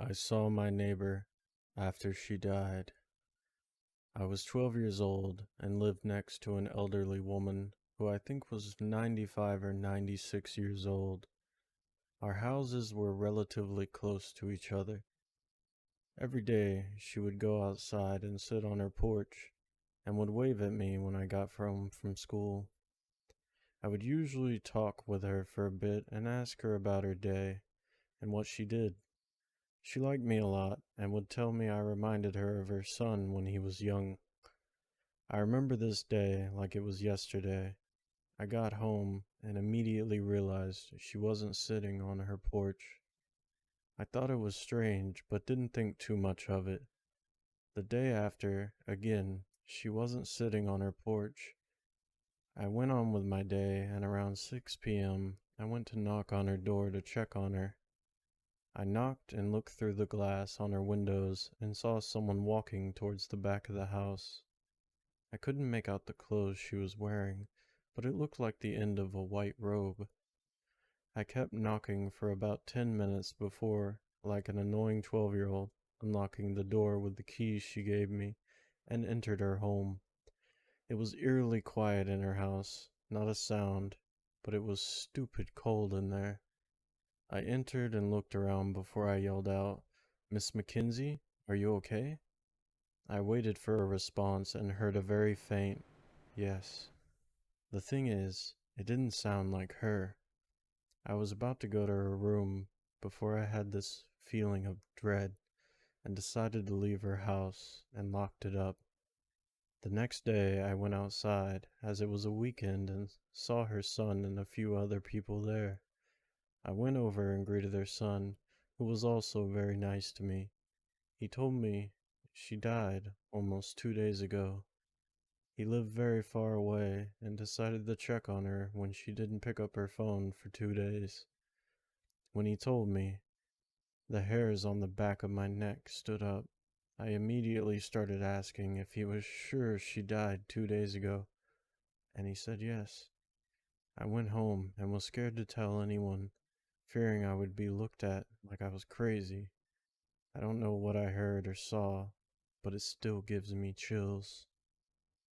I saw my neighbor after she died. I was 12 years old and lived next to an elderly woman who I think was 95 or 96 years old. Our houses were relatively close to each other. Every day she would go outside and sit on her porch and would wave at me when I got home from school. I would usually talk with her for a bit and ask her about her day and what she did. She liked me a lot and would tell me I reminded her of her son when he was young. I remember this day like it was yesterday. I got home and immediately realized she wasn't sitting on her porch. I thought it was strange, but didn't think too much of it. The day after, again, she wasn't sitting on her porch. I went on with my day, and around 6 p.m., I went to knock on her door to check on her. I knocked and looked through the glass on her windows and saw someone walking towards the back of the house. I couldn't make out the clothes she was wearing, but it looked like the end of a white robe. I kept knocking for about 10 minutes before, like an annoying 12-year-old, unlocking the door with the keys she gave me, and entered her home. It was eerily quiet in her house, not a sound, but it was stupid cold in there. I entered and looked around before I yelled out, "Miss Mackenzie, are you okay?" I waited for a response and heard a very faint yes. The thing is, it didn't sound like her. I was about to go to her room before I had this feeling of dread and decided to leave her house and locked it up. The next day I went outside as it was a weekend and saw her son and a few other people there. I went over and greeted her son, who was also very nice to me. He told me she died almost 2 days ago. He lived very far away and decided to check on her when she didn't pick up her phone for 2 days. When he told me, the hairs on the back of my neck stood up. I immediately started asking if he was sure she died 2 days ago, and he said yes. I went home and was scared to tell anyone, fearing I would be looked at like I was crazy. I don't know what I heard or saw, but it still gives me chills.